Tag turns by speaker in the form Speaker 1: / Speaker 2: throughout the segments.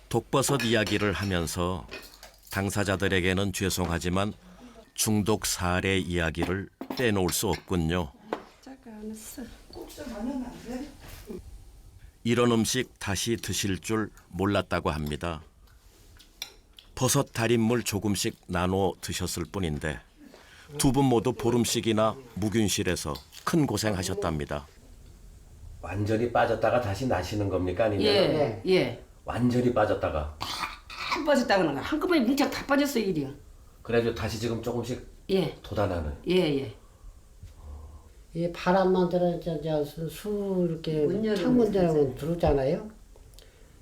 Speaker 1: 독버섯 이야기를 하면서 당사자들에게는 죄송하지만 중독 사례 이야기를 빼놓을 수 없군요. 이런 음식 다시 드실 줄 몰랐다고 합니다. 버섯 달인물 조금씩 나눠 드셨을 뿐인데 두 분 모두 보름씩이나 무균실에서 큰 고생하셨답니다.
Speaker 2: 완전히 빠졌다가 다시 나시는 겁니까? 아니면
Speaker 3: 예.
Speaker 2: 완전히 빠졌다가
Speaker 3: 다 빠졌다고는 한꺼번에 뭉쳐 다 빠졌어요, 일이요.
Speaker 2: 그래도 다시 지금 조금씩
Speaker 3: 예.
Speaker 2: 돋아나는.
Speaker 3: 예.
Speaker 4: 이 바람만 들어 수 이렇게
Speaker 3: 문 열으면
Speaker 4: 창문 들어가면 들어오잖아요.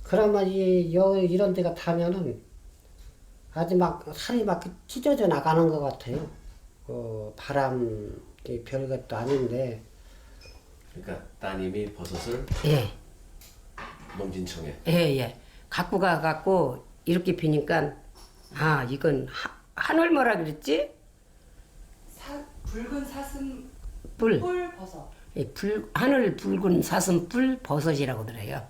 Speaker 4: 그러면 이런 데가 타면은 아주 막 살이 막 찢어져 나가는 것 같아요. 바람 별것도 아닌데.
Speaker 2: 그러니까 따님이 버섯을
Speaker 3: 예.
Speaker 2: 농진청에
Speaker 3: 예. 갖고 가갖고 이렇게 비니까 이건 한올 뭐라 그랬지?
Speaker 5: 붉은 사슴
Speaker 3: 뿔.
Speaker 5: 뿔 버섯.
Speaker 3: 하늘 붉은 사슴뿔 버섯이라고 그래요.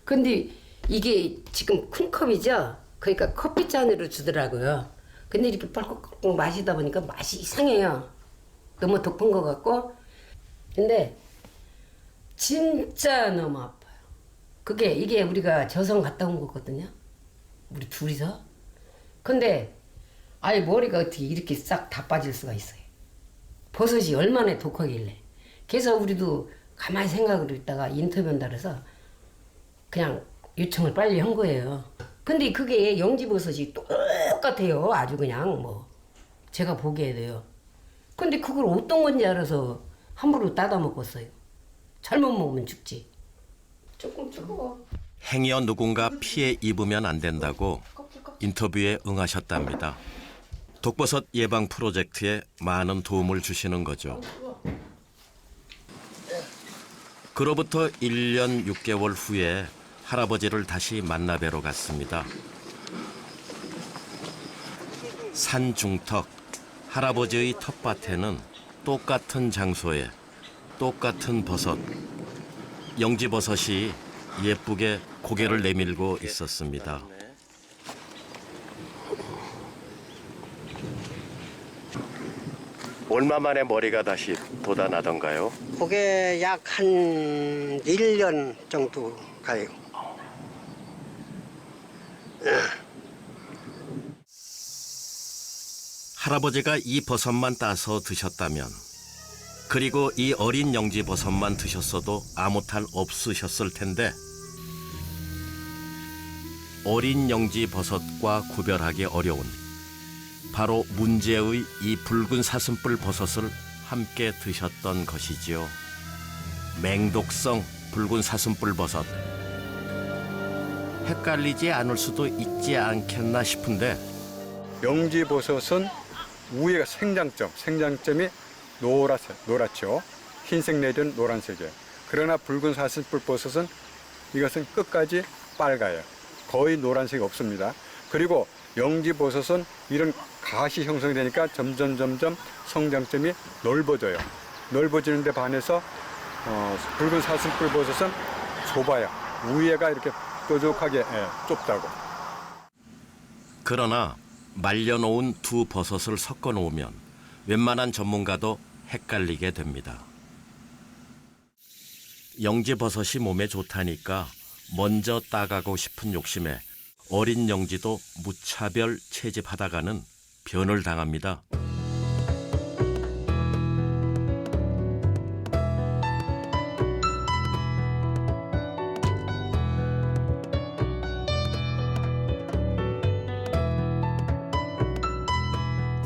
Speaker 3: 근데 이게 지금 큰 컵이죠? 그러니까 커피잔으로 주더라고요. 근데 이렇게 뻘꺽 마시다 보니까 맛이 이상해요. 너무 독한 것 같고. 근데 진짜 너무 아파요. 이게 우리가 저성 갔다 온 거거든요. 우리 둘이서. 근데 아예 머리가 어떻게 이렇게 싹 다 빠질 수가 있어요. 버섯이 얼마나 독하길래. 그래서 우리도 가만히 생각을 했다가 인터뷰한다 그래서 그냥 요청을 빨리 한 거예요. 근데 그게 영지버섯이 똑같아요. 아주 그냥 제가 보기에도요. 근데 그걸 어떤 건지 알아서 함부로 따다 먹었어요. 잘못 먹으면 죽지. 조금 뜨거워.
Speaker 1: 행여 누군가 피해 입으면 안 된다고 인터뷰에 응하셨답니다. 독버섯 예방 프로젝트에 많은 도움을 주시는 거죠. 그로부터 1년 6개월 후에 할아버지를 다시 만나뵈러 갔습니다. 산 중턱 할아버지의 텃밭에는 똑같은 장소에 똑같은 버섯, 영지버섯이 예쁘게 고개를 내밀고 있었습니다. 얼마 만에 머리가 다시 돋아나던가요?
Speaker 4: 그게 약 한 1년 정도 가요.
Speaker 1: 할아버지가 이 버섯만 따서 드셨다면, 그리고 이 어린 영지 버섯만 드셨어도 아무 탈 없으셨을 텐데, 어린 영지 버섯과 구별하기 어려운 바로 문제의 이 붉은 사슴뿔 버섯을 함께 드셨던 것이지요. 맹독성 붉은 사슴뿔 버섯. 헷갈리지 않을 수도 있지 않겠나 싶은데,
Speaker 6: 영지버섯은 위에가 생장점이 노랗죠. 흰색 내지는 노란색이에요. 그러나 붉은 사슴뿔 버섯은 이것은 끝까지 빨가요. 거의 노란색이 없습니다. 그리고 영지버섯은 이런 가시 형성이 되니까 점점 성장점이 넓어져요. 넓어지는 데 반해서 붉은 사슴뿔 버섯은 좁아요. 위에가 이렇게 뾰족하게 좁다고.
Speaker 1: 그러나 말려놓은 두 버섯을 섞어 놓으면 웬만한 전문가도 헷갈리게 됩니다. 영지버섯이 몸에 좋다니까 먼저 따가고 싶은 욕심에 어린 영지도 무차별 채집하다가는 변을 당합니다.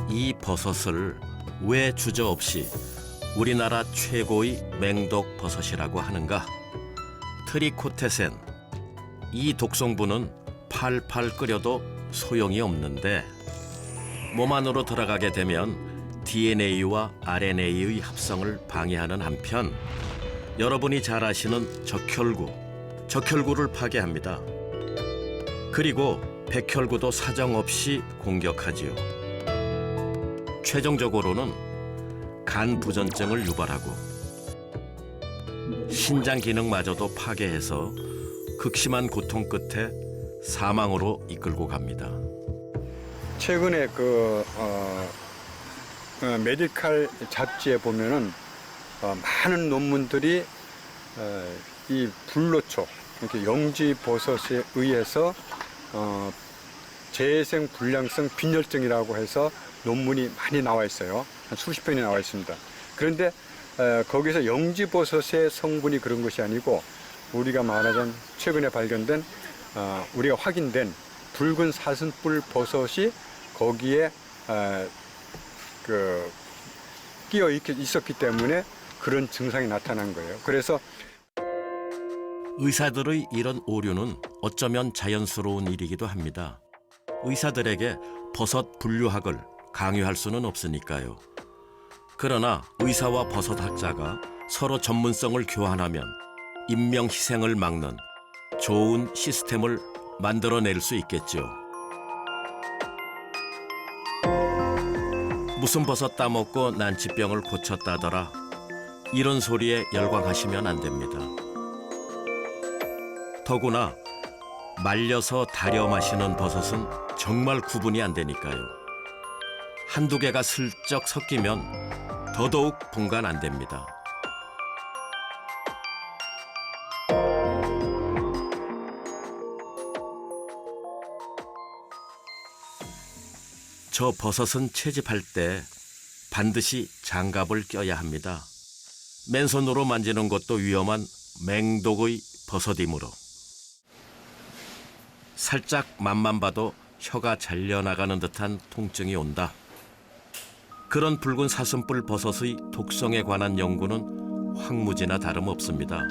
Speaker 1: 이 버섯을 왜 주저없이 우리나라 최고의 맹독 버섯이라고 하는가? 트리코테센. 이 독성분은 팔팔 끓여도 소용이 없는데 몸 안으로 들어가게 되면 DNA와 RNA의 합성을 방해하는 한편 여러분이 잘 아시는 적혈구를 파괴합니다. 그리고 백혈구도 사정없이 공격하지요. 최종적으로는 간 부전증을 유발하고 신장 기능마저도 파괴해서 극심한 고통 끝에 사망으로 이끌고 갑니다.
Speaker 6: 최근에 메디칼 잡지에 보면은 많은 논문들이 이 불로초, 이렇게 영지버섯에 의해서 재생 불량성 빈혈증이라고 해서 논문이 많이 나와 있어요. 한 수십 편이 나와 있습니다. 그런데 거기서 영지버섯의 성분이 그런 것이 아니고 우리가 말하자면 최근에 발견된 우리가 확인된 붉은 사슴뿔 버섯이 거기에 끼어 있었기 때문에 그런 증상이 나타난 거예요. 그래서
Speaker 1: 의사들의 이런 오류는 어쩌면 자연스러운 일이기도 합니다. 의사들에게 버섯 분류학을 강요할 수는 없으니까요. 그러나 의사와 버섯학자가 서로 전문성을 교환하면 인명희생을 막는 좋은 시스템을 만들어낼 수 있겠죠. 무슨 버섯 따먹고 난치병을 고쳤다더라. 이런 소리에 열광하시면 안 됩니다. 더구나 말려서 달여 마시는 버섯은 정말 구분이 안 되니까요. 한두 개가 슬쩍 섞이면 더더욱 분간 안 됩니다. 저 버섯은 채집할 때 반드시 장갑을 껴야 합니다. 맨손으로 만지는 것도 위험한 맹독의 버섯이므로. 살짝 맛만 봐도 혀가 잘려나가는 듯한 통증이 온다. 그런 붉은 사슴뿔 버섯의 독성에 관한 연구는 황무지나 다름없습니다.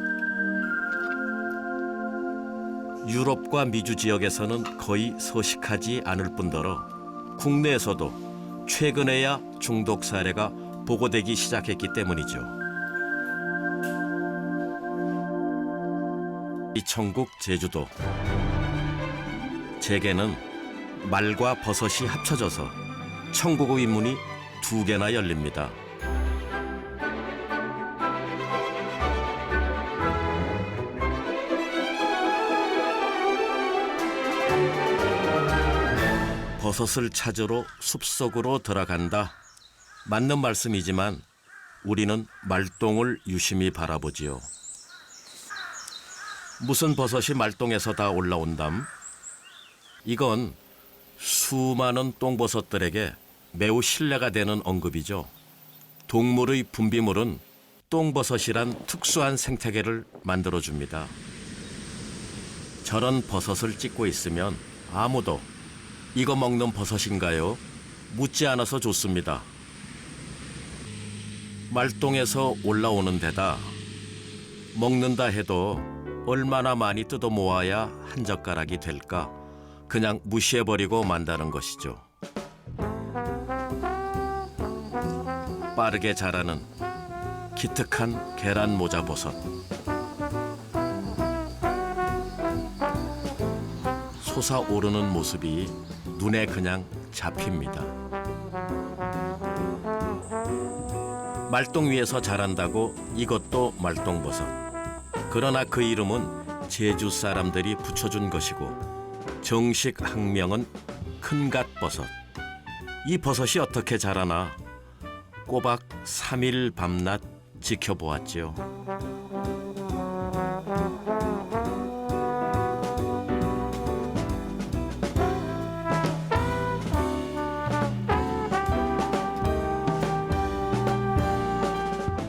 Speaker 1: 유럽과 미주 지역에서는 거의 서식하지 않을 뿐더러 국내에서도 최근에야 중독 사례가 보고되기 시작했기 때문이죠. 이 천국 제주도. 제게는 말과 버섯이 합쳐져서 천국의 문이 2개나 열립니다. 버섯을 찾으러 숲속으로 들어간다. 맞는 말씀이지만 우리는 말똥을 유심히 바라보지요. 무슨 버섯이 말똥에서 다 올라온담? 이건 수많은 똥버섯들에게 매우 신뢰가 되는 언급이죠. 동물의 분비물은 똥버섯이란 특수한 생태계를 만들어줍니다. 저런 버섯을 찍고 있으면 아무도 이거 먹는 버섯인가요? 묻지 않아서 좋습니다. 말똥에서 올라오는 데다 먹는다 해도 얼마나 많이 뜯어 모아야 한 젓가락이 될까? 그냥 무시해버리고 만다는 것이죠. 빠르게 자라는 기특한 계란 모자 버섯. 솟아오르는 모습이 눈에 그냥 잡힙니다. 말똥 위에서 자란다고 이것도 말똥버섯. 그러나 그 이름은 제주 사람들이 붙여준 것이고 정식 학명은 큰갓버섯. 이 버섯이 어떻게 자라나 꼬박 3일 밤낮 지켜보았지요.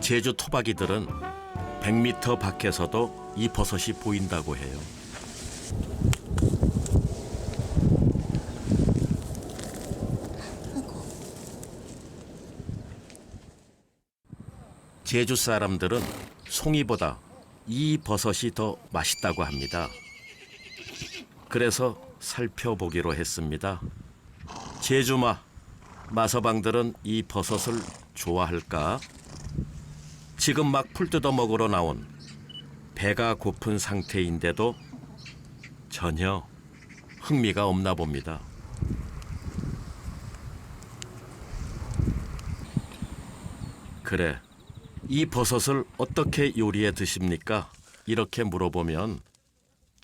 Speaker 1: 제주 토박이들은 100m 밖에서도 이 버섯이 보인다고 해요. 제주 사람들은 송이보다 이 버섯이 더 맛있다고 합니다. 그래서 살펴보기로 했습니다. 제주마, 마서방들은 이 버섯을 좋아할까? 지금 막 풀 뜯어 먹으러 나온 배가 고픈 상태인데도 전혀 흥미가 없나 봅니다. 그래, 이 버섯을 어떻게 요리해 드십니까? 이렇게 물어보면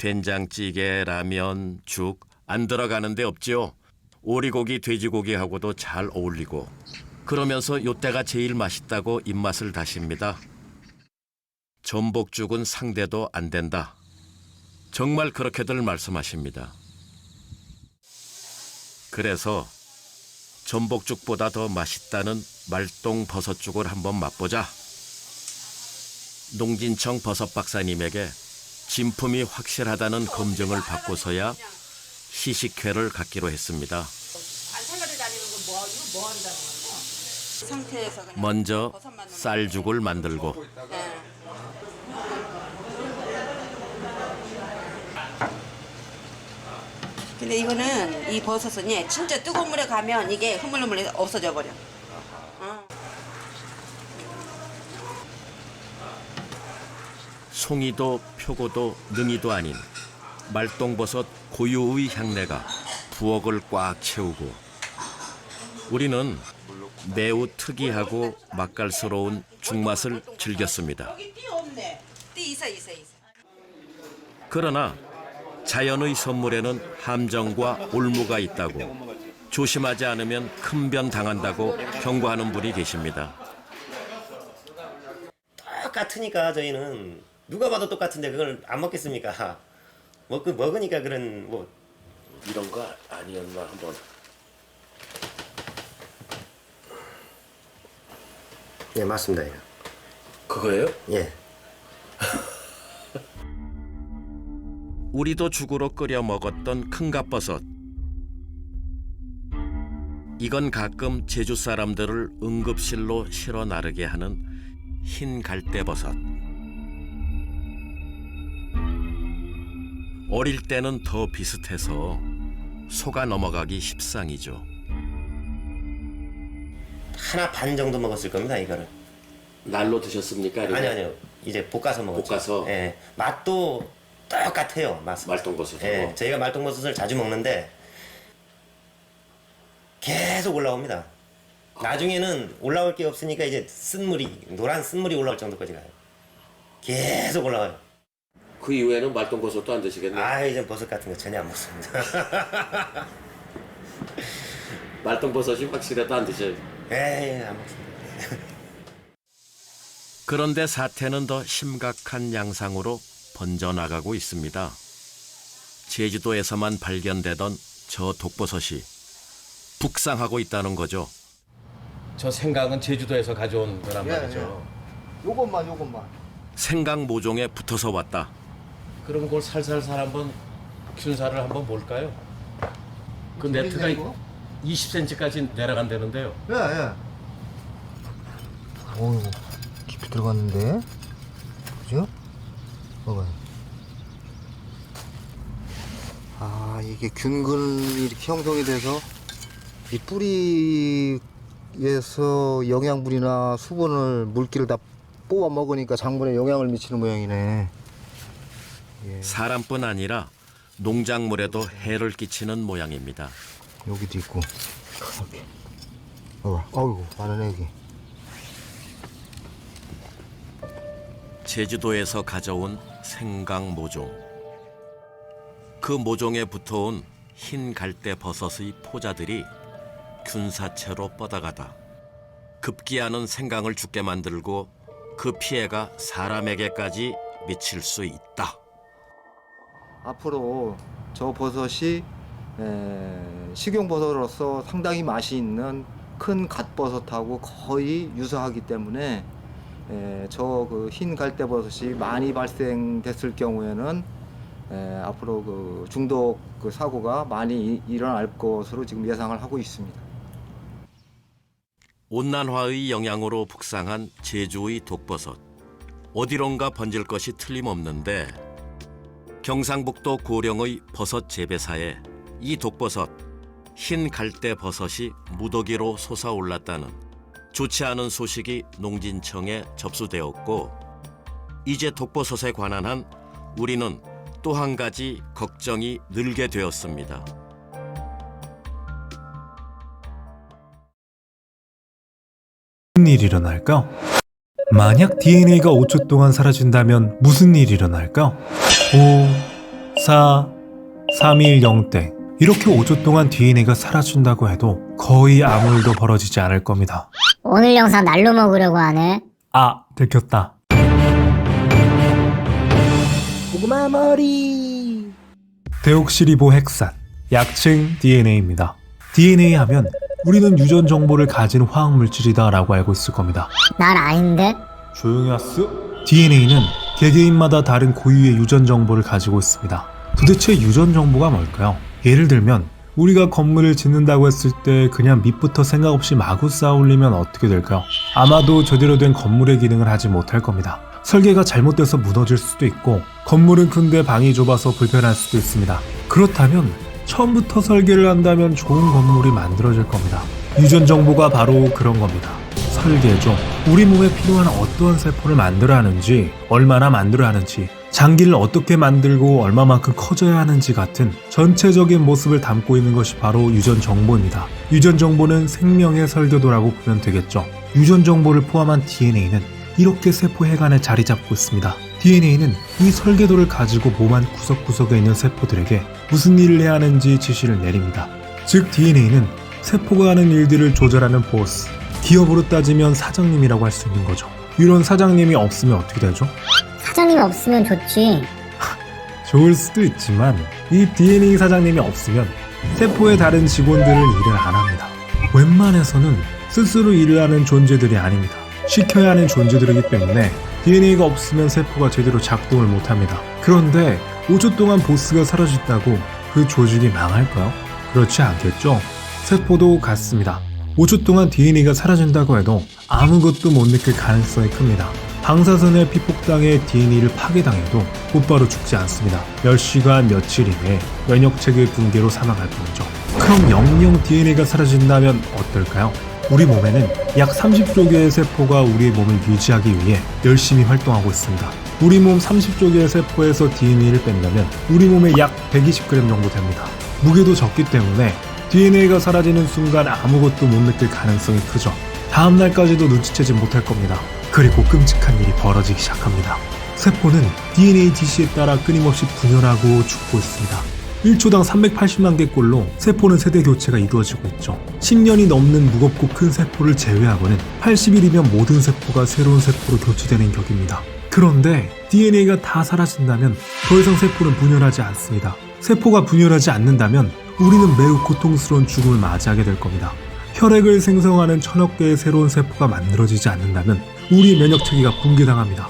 Speaker 1: 된장찌개, 라면, 죽 안 들어가는 데 없지요. 오리고기, 돼지고기하고도 잘 어울리고 그러면서 요때가 제일 맛있다고 입맛을 다십니다. 전복죽은 상대도 안 된다. 정말 그렇게들 말씀하십니다. 그래서 전복죽보다 더 맛있다는 말똥 버섯죽을 한번 맛보자. 농진청 버섯 박사님에게 진품이 확실하다는 검증을 받고서야 시식회를 갖기로 했습니다.
Speaker 5: 상태에서 그냥
Speaker 1: 먼저
Speaker 5: 버섯만 넣는
Speaker 1: 쌀죽을 만들고
Speaker 5: 거예요. 네. 근데 이거는 이 버섯은 진짜 뜨거운 물에 가면 이게 흐물흐물해서 없어져 버려.
Speaker 1: 송이도 표고도 능이도 아닌 말똥버섯 고유의 향내가 부엌을 꽉 채우고 우리는 매우 특이하고 맛깔스러운 죽맛을 즐겼습니다.
Speaker 5: 여기 띠 없네. 띠 있어.
Speaker 1: 그러나 자연의 선물에는 함정과 올무가 있다고 조심하지 않으면 큰 변 당한다고 경고하는 분이 계십니다.
Speaker 7: 똑같으니까 저희는 누가 봐도 똑같은데 그걸 안 먹겠습니까? 먹으니까 그런 뭐
Speaker 2: 이런 거 아니었나 한번.
Speaker 7: 예, 맞습니다. 예.
Speaker 2: 그거예요?
Speaker 7: 예.
Speaker 1: 우리도 죽으로 끓여 먹었던 큰갑버섯. 이건 가끔 제주 사람들을 응급실로 실어 나르게 하는 흰 갈대버섯. 어릴 때는 더 비슷해서 속아 넘어가기 십상이죠.
Speaker 7: 하나 반 정도 먹었을 겁니다, 이거를.
Speaker 2: 날로 드셨습니까? 아니면
Speaker 7: 아니요. 이제 볶아서 먹었죠.
Speaker 2: 볶아서?
Speaker 7: 예. 맛도 똑같아요, 맛.
Speaker 2: 말똥버섯하고.
Speaker 7: 예. 저희가 말똥버섯을 자주 먹는데 계속 올라옵니다. 나중에는 올라올 게 없으니까 이제 쓴물이, 노란 쓴물이 올라올 정도까지 가요. 계속 올라와요.
Speaker 2: 그 이후에는 말똥버섯도 안 드시겠네요.
Speaker 7: 아, 이제 버섯 같은 거 전혀 안 먹습니다.
Speaker 2: 말똥버섯이 확실해도 안 드셔요.
Speaker 7: 에이, 안 먹습니다.
Speaker 1: 그런데 사태는 더 심각한 양상으로 번져나가고 있습니다. 제주도에서만 발견되던 저 독버섯이 북상하고 있다는 거죠.
Speaker 8: 저 생강은 제주도에서 가져온 거란 말이죠.
Speaker 9: 요것만.
Speaker 1: 생강 모종에 붙어서 왔다.
Speaker 8: 그럼 그걸 살살살 한번 균사를 한번 볼까요? 그 네트가 20cm까지 내려간다는데요.
Speaker 9: 예. 어이구, 깊이 들어갔는데? 그죠? 봐봐요. 아, 이게 균근이 이렇게 형성이 돼서 이 뿌리에서 영양분이나 수분을, 물기를 다 뽑아 먹으니까 장분에 영향을 미치는 모양이네.
Speaker 1: 사람뿐 아니라 농작물에도 해를 끼치는 모양입니다.
Speaker 9: 여기도 있고. 이렇게. 봐봐. 어이구, 많은 애기.
Speaker 1: 제주도에서 가져온 생강 모종. 그 모종에 붙어온 흰 갈대 버섯의 포자들이 균사체로 뻗어가다 급기야는 생강을 죽게 만들고 그 피해가 사람에게까지 미칠 수 있다.
Speaker 9: 앞으로 저 버섯이 식용버섯으로서 상당히 맛이 있는 큰 갓버섯하고 거의 유사하기 때문에 저 그 흰 갈대버섯이 많이 발생됐을 경우에는 앞으로 그 중독 그 사고가 많이 일어날 것으로 지금 예상을 하고 있습니다.
Speaker 1: 온난화의 영향으로 북상한 제주의 독버섯. 어디론가 번질 것이 틀림없는데 경상북도 고령의 버섯 재배사에 이 독버섯, 흰 갈대 버섯이 무더기로 솟아올랐다는 좋지 않은 소식이 농진청에 접수되었고 이제 독버섯에 관한 한 우리는 또 한 가지 걱정이 늘게 되었습니다.
Speaker 10: 무슨 일이 일어날까? 만약 DNA가 5초 동안 사라진다면 무슨 일이 일어날까? 5, 4, 310땡. 이렇게 5초 동안 DNA가 사라진다고 해도 거의 아무 일도 벌어지지 않을 겁니다.
Speaker 11: 오늘 영상 날로 먹으려고 하네.
Speaker 10: 아, 들켰다.
Speaker 4: 고구마 머리.
Speaker 10: 데옥시리보 핵산, 약칭 DNA입니다. DNA 하면 우리는 유전 정보를 가진 화학물질이다 라고 알고 있을 겁니다.
Speaker 11: 난 아닌데?
Speaker 10: 조용히 하스? DNA는 개개인마다 다른 고유의 유전 정보를 가지고 있습니다. 도대체 유전 정보가 뭘까요? 예를 들면 우리가 건물을 짓는다고 했을 때 그냥 밑부터 생각 없이 마구 쌓아 올리면 어떻게 될까요? 아마도 제대로 된 건물의 기능을 하지 못할 겁니다. 설계가 잘못돼서 무너질 수도 있고 건물은 큰데 방이 좁아서 불편할 수도 있습니다. 그렇다면 처음부터 설계를 한다면 좋은 건물이 만들어질 겁니다. 유전 정보가 바로 그런 겁니다. 설계죠. 우리 몸에 필요한 어떠한 세포를 만들어야 하는지, 얼마나 만들어야 하는지, 장기를 어떻게 만들고 얼마만큼 커져야 하는지 같은 전체적인 모습을 담고 있는 것이 바로 유전 정보입니다. 유전 정보는 생명의 설계도라고 보면 되겠죠. 유전 정보를 포함한 DNA는 이렇게 세포 해관에 자리 잡고 있습니다. DNA는 이 설계도를 가지고 몸 안 구석구석에 있는 세포들에게 무슨 일을 해야 하는지 지시를 내립니다. 즉 DNA는 세포가 하는 일들을 조절하는 보스, 기업으로 따지면 사장님이라고 할 수 있는 거죠. 이런 사장님이 없으면 어떻게 되죠?
Speaker 11: 사장님 없으면 좋지.
Speaker 10: 좋을 수도 있지만 이 DNA 사장님이 없으면 세포의 다른 직원들은 일을 안 합니다. 웬만해서는 스스로 일을 하는 존재들이 아닙니다. 시켜야 하는 존재들이기 때문에 DNA가 없으면 세포가 제대로 작동을 못합니다. 그런데 5초 동안 보스가 사라졌다고 그 조직이 망할까요? 그렇지 않겠죠? 세포도 같습니다. 5초 동안 DNA가 사라진다고 해도 아무것도 못 느낄 가능성이 큽니다. 방사선의 피폭당해 DNA를 파괴당해도 곧바로 죽지 않습니다. 몇 시간, 며칠 이내에 면역체계 붕괴로 사망할 뿐이죠. 그럼 영영 DNA가 사라진다면 어떨까요? 우리 몸에는 약 30조 개의 세포가 우리의 몸을 유지하기 위해 열심히 활동하고 있습니다. 우리 몸 30조 개의 세포에서 DNA를 뺀다면 우리 몸에 약 120g 정도 됩니다. 무게도 적기 때문에 DNA가 사라지는 순간 아무것도 못 느낄 가능성이 크죠. 다음 날까지도 눈치채지 못할 겁니다. 그리고 끔찍한 일이 벌어지기 시작합니다. 세포는 DNA 지시에 따라 끊임없이 분열하고 죽고 있습니다. 1초당 380만 개 꼴로 세포는 세대 교체가 이루어지고 있죠. 10년이 넘는 무겁고 큰 세포를 제외하고는 80일이면 모든 세포가 새로운 세포로 교체되는 격입니다. 그런데 DNA가 다 사라진다면 더 이상 세포는 분열하지 않습니다. 세포가 분열하지 않는다면 우리는 매우 고통스러운 죽음을 맞이하게 될 겁니다. 혈액을 생성하는 1000억 개의 새로운 세포가 만들어지지 않는다면 우리 면역체계가 붕괴당합니다.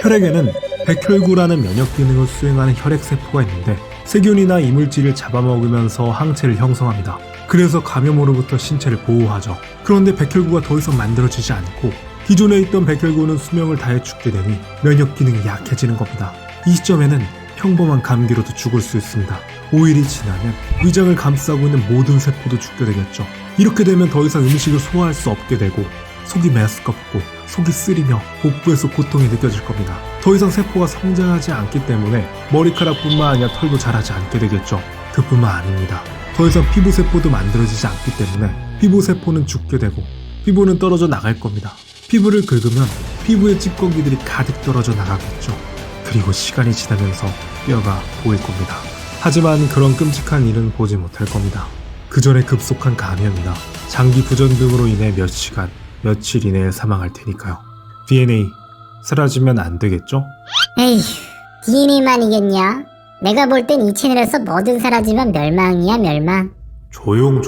Speaker 10: 혈액에는 백혈구라는 면역 기능을 수행하는 혈액세포가 있는데 세균이나 이물질을 잡아먹으면서 항체를 형성합니다. 그래서 감염으로부터 신체를 보호하죠. 그런데 백혈구가 더 이상 만들어지지 않고 기존에 있던 백혈구는 수명을 다해 죽게 되니 면역 기능이 약해지는 겁니다. 이 시점에는 평범한 감기로도 죽을 수 있습니다. 5일이 지나면 위장을 감싸고 있는 모든 세포도 죽게 되겠죠. 이렇게 되면 더 이상 음식을 소화할 수 없게 되고 속이 메스껍고 속이 쓰리며 복부에서 고통이 느껴질 겁니다. 더 이상 세포가 성장하지 않기 때문에 머리카락뿐만 아니라 털도 자라지 않게 되겠죠. 그뿐만 아닙니다. 더 이상 피부세포도 만들어지지 않기 때문에 피부세포는 죽게 되고 피부는 떨어져 나갈 겁니다. 피부를 긁으면 피부의 찌꺼기들이 가득 떨어져 나가겠죠. 그리고 시간이 지나면서 뼈가 보일 겁니다. 하지만 그런 끔찍한 일은 보지 못할 겁니다. 그 전에 급속한 감염이나 장기 부전 등으로 인해 몇 시간, 며칠 이내에 사망할 테니까요. DNA 사라지면 안 되겠죠?
Speaker 11: 에휴, DNA만이겠냐? 내가 볼 땐 이 채널에서 뭐든 사라지면 멸망이야, 멸망.
Speaker 10: 조용.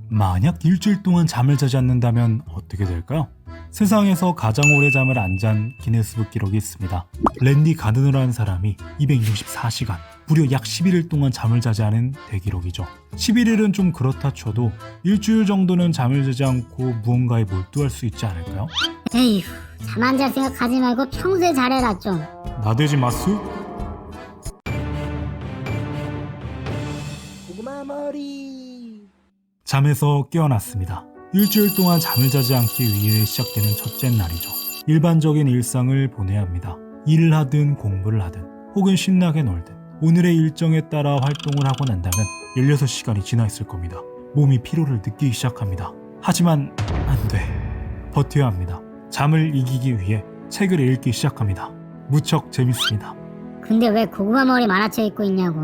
Speaker 10: 만약 일주일 동안 잠을 자지 않는다면 어떻게 될까요? 세상에서 가장 오래 잠을 안 잔 기네스북 기록이 있습니다. 랜디 가드너라는 사람이 264시간, 무려 약 11일 동안 잠을 자지 않은 대기록이죠. 11일은 좀 그렇다 쳐도 일주일 정도는 잠을 자지 않고 무언가에 몰두할 수 있지 않을까요?
Speaker 11: 에휴, 잠 안 잘 생각하지 말고 평소에 잘해라 좀.
Speaker 10: 나대지 마수?
Speaker 4: 고구마 머리.
Speaker 10: 잠에서 깨어났습니다. 일주일 동안 잠을 자지 않기 위해 시작되는 첫째 날이죠. 일반적인 일상을 보내야 합니다. 일을 하든 공부를 하든 혹은 신나게 놀든 오늘의 일정에 따라 활동을 하고 난다면 16시간이 지나 있을 겁니다. 몸이 피로를 느끼기 시작합니다. 하지만 안 돼. 버텨야 합니다. 잠을 이기기 위해 책을 읽기 시작합니다. 무척 재밌습니다.
Speaker 11: 근데 왜 고구마 머리 만화책 입고 있냐고.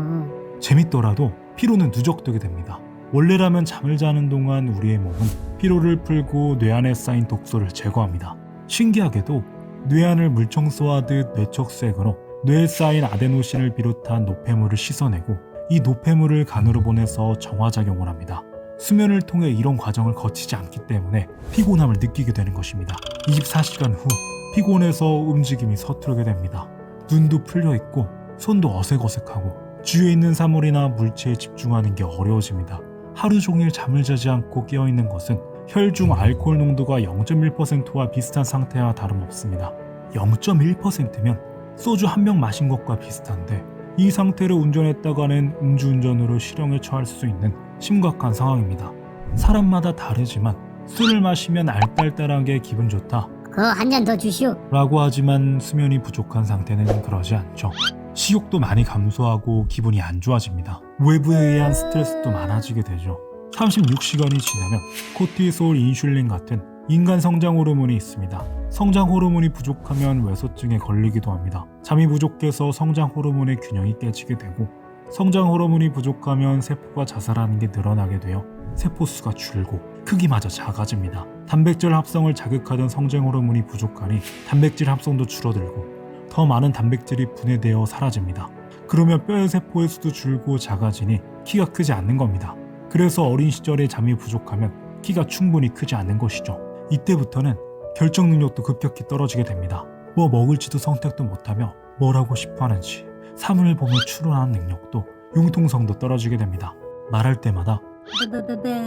Speaker 10: 재밌더라도 피로는 누적되게 됩니다. 원래라면 잠을 자는 동안 우리의 몸은 피로를 풀고 뇌 안에 쌓인 독소를 제거합니다. 신기하게도 뇌 안을 물청소하듯 뇌척색으로 뇌에 쌓인 아데노신을 비롯한 노폐물을 씻어내고 이 노폐물을 간으로 보내서 정화작용을 합니다. 수면을 통해 이런 과정을 거치지 않기 때문에 피곤함을 느끼게 되는 것입니다. 24시간 후 피곤해서 움직임이 서투르게 됩니다. 눈도 풀려있고 손도 어색어색하고 주위에 있는 사물이나 물체에 집중하는 게 어려워집니다. 하루 종일 잠을 자지 않고 깨어있는 것은 혈중 알코올 농도가 0.1%와 비슷한 상태와 다름없습니다. 0.1%면 소주 한 병 마신 것과 비슷한데 이 상태로 운전했다가는 음주운전으로 실형에 처할 수 있는 심각한 상황입니다. 사람마다 다르지만 술을 마시면 알딸딸하게 기분 좋다
Speaker 11: 그거 한 잔 더 주시오.
Speaker 10: 라고 하지만 수면이 부족한 상태는 그러지 않죠. 식욕도 많이 감소하고 기분이 안 좋아집니다. 외부에 의한 스트레스도 많아지게 되죠. 36시간이 지나면 코티솔, 인슐린 같은 인간 성장 호르몬이 있습니다. 성장 호르몬이 부족하면 외소증에 걸리기도 합니다. 잠이 부족해서 성장 호르몬의 균형이 깨지게 되고 성장 호르몬이 부족하면 세포가 자살하는 게 늘어나게 되어 세포수가 줄고 크기마저 작아집니다. 단백질 합성을 자극하던 성장 호르몬이 부족하니 단백질 합성도 줄어들고 더 많은 단백질이 분해되어 사라집니다. 그러면 뼈의 세포의 수도 줄고 작아지니 키가 크지 않는 겁니다. 그래서 어린 시절에 잠이 부족하면 키가 충분히 크지 않는 것이죠. 이때부터는 결정 능력도 급격히 떨어지게 됩니다. 뭐 먹을지도 선택도 못하며 뭘 하고 싶어 하는지 사물을 보며 추론하는 능력도 융통성도 떨어지게 됩니다. 말할 때마다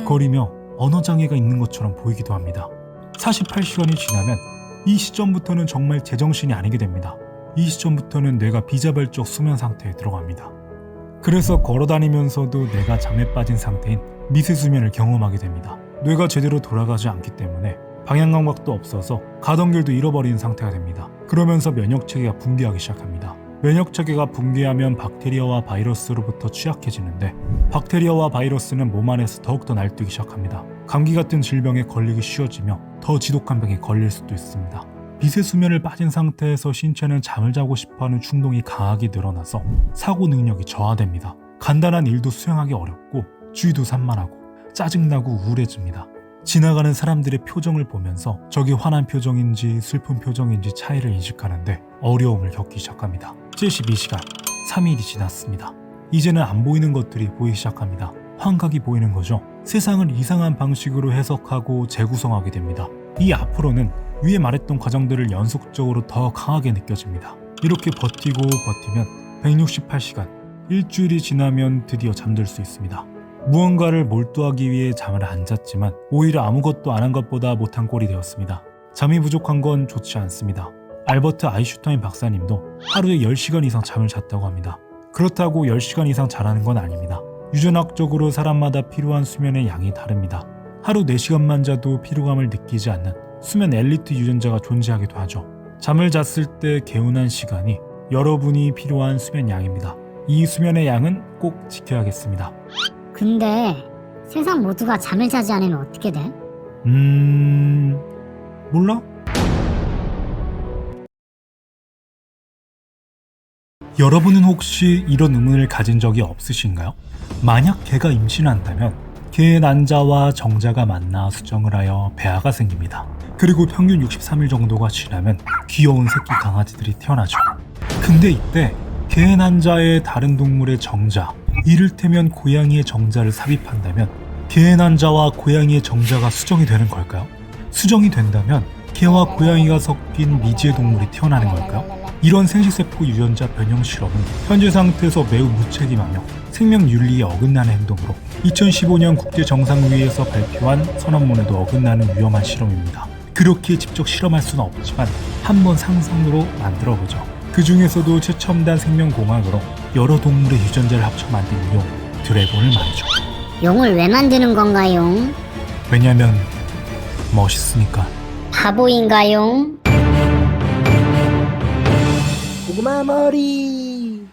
Speaker 10: 거리며 언어장애가 있는 것처럼 보이기도 합니다. 48시간이 지나면 이 시점부터는 정말 제정신이 아니게 됩니다. 이 시점부터는 뇌가 비자발적 수면 상태에 들어갑니다. 그래서 걸어다니면서도 뇌가 잠에 빠진 상태인 미세수면을 경험하게 됩니다. 뇌가 제대로 돌아가지 않기 때문에 방향감각도 없어서 가던 길도 잃어버리는 상태가 됩니다. 그러면서 면역체계가 붕괴하기 시작합니다. 면역체계가 붕괴하면 박테리아와 바이러스로부터 취약해지는데 박테리아와 바이러스는 몸 안에서 더욱더 날뛰기 시작합니다. 감기 같은 질병에 걸리기 쉬워지며 더 지독한 병에 걸릴 수도 있습니다. 미세수면을 빠진 상태에서 신체는 잠을 자고 싶어하는 충동이 강하게 늘어나서 사고 능력이 저하됩니다. 간단한 일도 수행하기 어렵고 주의도 산만하고 짜증나고 우울해집니다. 지나가는 사람들의 표정을 보면서 저게 화난 표정인지 슬픈 표정인지 차이를 인식하는데 어려움을 겪기 시작합니다. 72시간, 3일이 지났습니다. 이제는 안 보이는 것들이 보이기 시작합니다. 환각이 보이는 거죠. 세상을 이상한 방식으로 해석하고 재구성하게 됩니다. 이 앞으로는 위에 말했던 과정들을 연속적으로 더 강하게 느껴집니다. 이렇게 버티고 버티면 168시간, 일주일이 지나면 드디어 잠들 수 있습니다. 무언가를 몰두하기 위해 잠을 안 잤지만 오히려 아무것도 안 한 것보다 못한 꼴이 되었습니다. 잠이 부족한 건 좋지 않습니다. 알버트 아인슈타인 박사님도 하루에 10시간 이상 잠을 잤다고 합니다. 그렇다고 10시간 이상 자라는 건 아닙니다. 유전학적으로 사람마다 필요한 수면의 양이 다릅니다. 하루 4시간만 자도 피로감을 느끼지 않는 수면 엘리트 유전자가 존재하기도 하죠. 잠을 잤을 때 개운한 시간이 여러분이 필요한 수면 양입니다. 이 수면의 양은 꼭 지켜야겠습니다.
Speaker 11: 근데 세상 모두가 잠을 자지 않으면 어떻게 돼?
Speaker 10: 몰라? 여러분은 혹시 이런 의문을 가진 적이 없으신가요? 만약 개가 임신한다면 개의 난자와 정자가 만나 수정을 하여 배아가 생깁니다. 그리고 평균 63일 정도가 지나면 귀여운 새끼 강아지들이 태어나죠. 근데 이때 개의 난자에 다른 동물의 정자, 이를테면 고양이의 정자를 삽입한다면 개의 난자와 고양이의 정자가 수정이 되는 걸까요? 수정이 된다면 개와 고양이가 섞인 미지의 동물이 태어나는 걸까요? 이런 생식세포 유전자 변형 실험은 현재 상태에서 매우 무책임하며 생명윤리에 어긋나는 행동으로 2015년 국제정상회의에서 발표한 선언문에도 어긋나는 위험한 실험입니다. 그렇게 직접 실험할 수는 없지만 한번 상상으로 만들어보죠. 그 중에서도 최첨단 생명공학으로 여러 동물의 유전자를 합쳐 만든 용, 드래곤을 말이죠.
Speaker 11: 용을 왜 만드는 건가요?
Speaker 10: 왜냐면 멋있으니까.
Speaker 11: 바보인가요?
Speaker 4: 고구마 머리.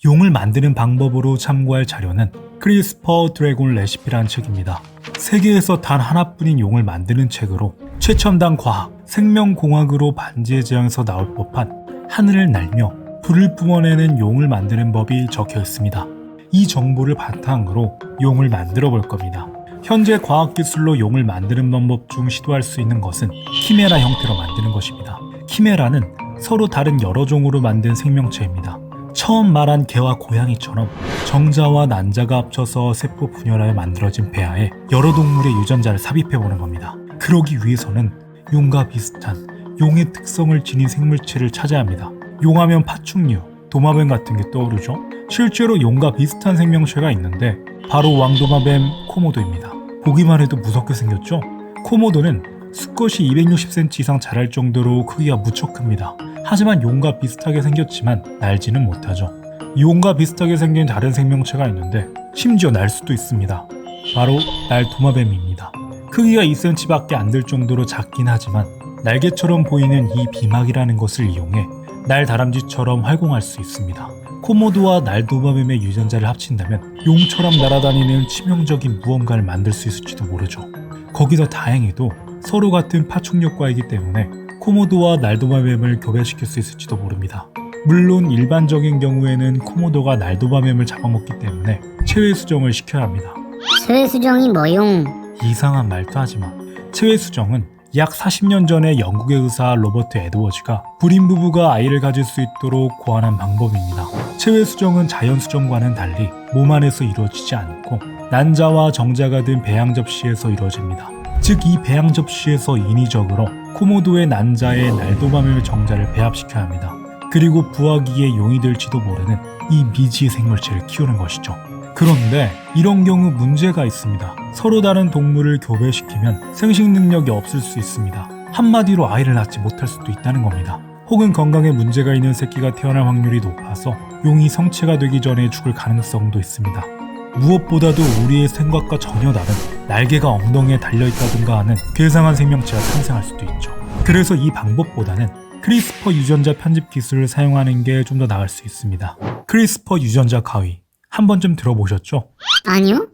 Speaker 10: 용을 만드는 방법으로 참고할 자료는 크리스퍼 드래곤 레시피라는 책입니다. 세계에서 단 하나뿐인 용을 만드는 책으로 최첨단 과학, 생명공학으로 반지의 제왕에서 나올 법한 하늘을 날며 불을 뿜어내는 용을 만드는 법이 적혀 있습니다. 이 정보를 바탕으로 용을 만들어 볼 겁니다. 현재 과학기술로 용을 만드는 방법 중 시도할 수 있는 것은 키메라 형태로 만드는 것입니다. 키메라는 서로 다른 여러 종으로 만든 생명체입니다. 처음 말한 개와 고양이처럼 정자와 난자가 합쳐서 세포 분열하여 만들어진 배아에 여러 동물의 유전자를 삽입해보는 겁니다. 그러기 위해서는 용과 비슷한 용의 특성을 지닌 생물체를 찾아야 합니다. 용하면 파충류, 도마뱀 같은 게 떠오르죠? 실제로 용과 비슷한 생명체가 있는데 바로 왕도마뱀 코모도입니다. 보기만 해도 무섭게 생겼죠? 코모도는 수컷이 260cm 이상 자랄 정도로 크기가 무척 큽니다. 하지만 용과 비슷하게 생겼지만 날지는 못하죠. 용과 비슷하게 생긴 다른 생명체가 있는데 심지어 날 수도 있습니다. 바로 날도마뱀입니다. 크기가 2cm밖에 안 될 정도로 작긴 하지만 날개처럼 보이는 이 비막이라는 것을 이용해 날다람쥐처럼 활공할 수 있습니다. 코모도와 날도마뱀의 유전자를 합친다면 용처럼 날아다니는 치명적인 무언가를 만들 수 있을지도 모르죠. 거기서 다행히도 서로 같은 파충류과이기 때문에 코모도와 날도마뱀을 교배시킬 수 있을지도 모릅니다. 물론 일반적인 경우에는 코모도가 날도마뱀을 잡아먹기 때문에 체외 수정을 시켜야 합니다.
Speaker 11: 체외 수정이 뭐용?
Speaker 10: 이상한 말도 하지마. 체외 수정은 약 40년 전에 영국의 의사 로버트 에드워즈가 불임 부부가 아이를 가질 수 있도록 고안한 방법입니다. 체외 수정은 자연 수정과는 달리 몸 안에서 이루어지지 않고 난자와 정자가 든 배양 접시에서 이루어집니다. 즉 이 배양 접시에서 인위적으로 코모도의 난자에 날도마뱀의 정자를 배합시켜야 합니다. 그리고 부화기에 용이 될지도 모르는 이 미지 생물체를 키우는 것이죠. 그런데 이런 경우 문제가 있습니다. 서로 다른 동물을 교배시키면 생식 능력이 없을 수 있습니다. 한마디로 아이를 낳지 못할 수도 있다는 겁니다. 혹은 건강에 문제가 있는 새끼가 태어날 확률이 높아서 용이 성체가 되기 전에 죽을 가능성도 있습니다. 무엇보다도 우리의 생각과 전혀 다른 날개가 엉덩이에 달려있다든가 하는 괴상한 생명체가 탄생할 수도 있죠. 그래서 이 방법보다는 크리스퍼 유전자 편집 기술을 사용하는 게 좀 더 나을 수 있습니다. 크리스퍼 유전자 가위 한 번쯤 들어보셨죠?
Speaker 11: 아니요?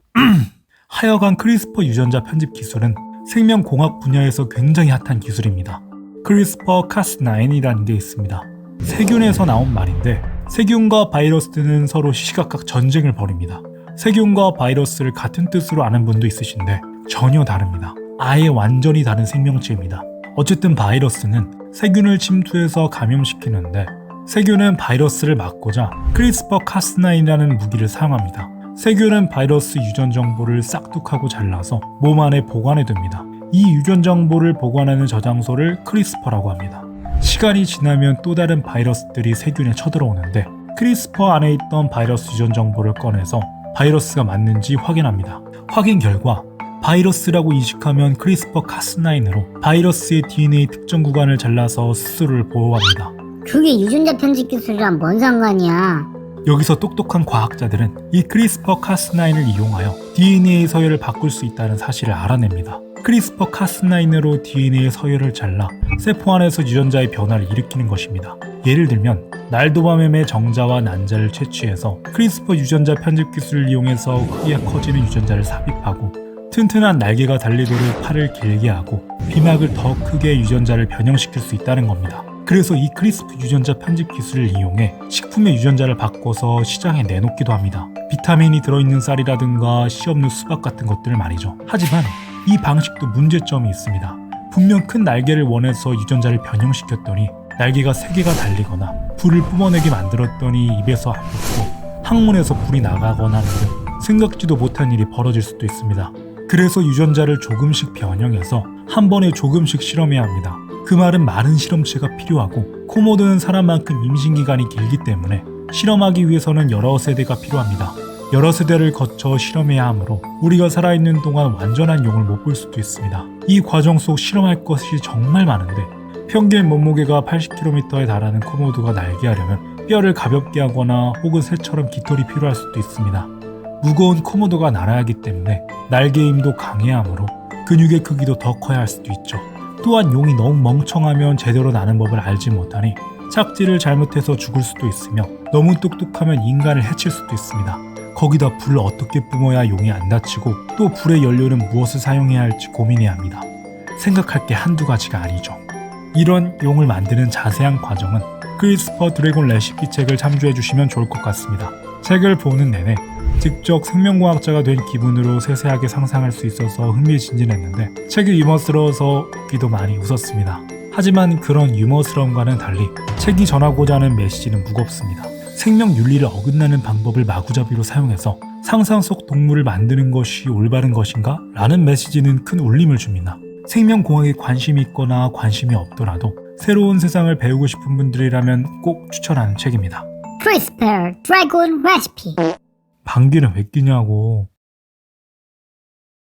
Speaker 10: 하여간 크리스퍼 유전자 편집 기술은 생명공학 분야에서 굉장히 핫한 기술입니다. 크리스퍼 카스9이라는 게 있습니다. 세균에서 나온 말인데 세균과 바이러스는 서로 시시각각 전쟁을 벌입니다. 세균과 바이러스를 같은 뜻으로 아는 분도 있으신데 전혀 다릅니다. 아예 완전히 다른 생명체입니다. 어쨌든 바이러스는 세균을 침투해서 감염시키는데 세균은 바이러스를 막고자 크리스퍼 카스9이라는 무기를 사용합니다. 세균은 바이러스 유전 정보를 싹둑하고 잘라서 몸 안에 보관해둡니다. 이 유전 정보를 보관하는 저장소를 크리스퍼라고 합니다. 시간이 지나면 또 다른 바이러스들이 세균에 쳐들어오는데 크리스퍼 안에 있던 바이러스 유전 정보를 꺼내서 바이러스가 맞는지 확인합니다. 확인 결과 바이러스라고 인식하면 크리스퍼 카스9으로 바이러스의 DNA 특정 구간을 잘라서 스스로를 보호합니다.
Speaker 11: 그게 유전자 편집 기술이랑 뭔 상관이야?
Speaker 10: 여기서 똑똑한 과학자들은 이 크리스퍼 카스9을 이용하여 DNA 서열을 바꿀 수 있다는 사실을 알아냅니다. 크리스퍼 카스9으로 DNA 서열을 잘라 세포 안에서 유전자의 변화를 일으키는 것입니다. 예를 들면 날도마뱀의 정자와 난자를 채취해서 크리스퍼 유전자 편집 기술을 이용해서 크기가 커지는 유전자를 삽입하고 튼튼한 날개가 달리도록 팔을 길게 하고 비막을 더 크게 유전자를 변형시킬 수 있다는 겁니다. 그래서 이 크리스퍼 유전자 편집 기술을 이용해 식품의 유전자를 바꿔서 시장에 내놓기도 합니다. 비타민이 들어있는 쌀이라든가 씨 없는 수박 같은 것들 말이죠. 하지만 이 방식도 문제점이 있습니다. 분명 큰 날개를 원해서 유전자를 변형시켰더니 날개가 3개가 달리거나 불을 뿜어내게 만들었더니 입에서 안 붙고 항문에서 불이 나가거나 하는 등 생각지도 못한 일이 벌어질 수도 있습니다. 그래서 유전자를 조금씩 변형해서 한 번에 조금씩 실험해야 합니다. 그 말은 많은 실험체가 필요하고 코모도는 사람만큼 임신기간이 길기 때문에 실험하기 위해서는 여러 세대가 필요합니다. 여러 세대를 거쳐 실험해야 하므로 우리가 살아있는 동안 완전한 용을 못 볼 수도 있습니다. 이 과정 속 실험할 것이 정말 많은데 평균 몸무게가 80kg에 달하는 코모도가 날개하려면 뼈를 가볍게 하거나 혹은 새처럼 깃털이 필요할 수도 있습니다. 무거운 코모도가 날아야 하기 때문에 날개 힘도 강해야 하므로 근육의 크기도 더 커야 할 수도 있죠. 또한 용이 너무 멍청하면 제대로 나는 법을 알지 못하니 착지를 잘못해서 죽을 수도 있으며 너무 똑똑하면 인간을 해칠 수도 있습니다. 거기다 불을 어떻게 뿜어야 용이 안 다치고 또 불의 연료는 무엇을 사용해야 할지 고민해야 합니다. 생각할 게 한두 가지가 아니죠. 이런 용을 만드는 자세한 과정은 크리스퍼 드래곤 레시피 책을 참조해 주시면 좋을 것 같습니다. 책을 보는 내내 직접 생명공학자가 된 기분으로 세세하게 상상할 수 있어서 흥미진진했는데 책이 유머스러워서 웃기도 많이 웃었습니다. 하지만 그런 유머스러움과는 달리 책이 전하고자 하는 메시지는 무겁습니다. 생명 윤리를 어긋나는 방법을 마구잡이로 사용해서 상상 속 동물을 만드는 것이 올바른 것인가? 라는 메시지는 큰 울림을 줍니다. 생명공학에 관심이 있거나 관심이 없더라도 새로운 세상을 배우고 싶은 분들이라면 꼭 추천하는 책입니다.
Speaker 11: CRISPR 드래곤 레시피.
Speaker 10: 방귀는 왜 끼냐고.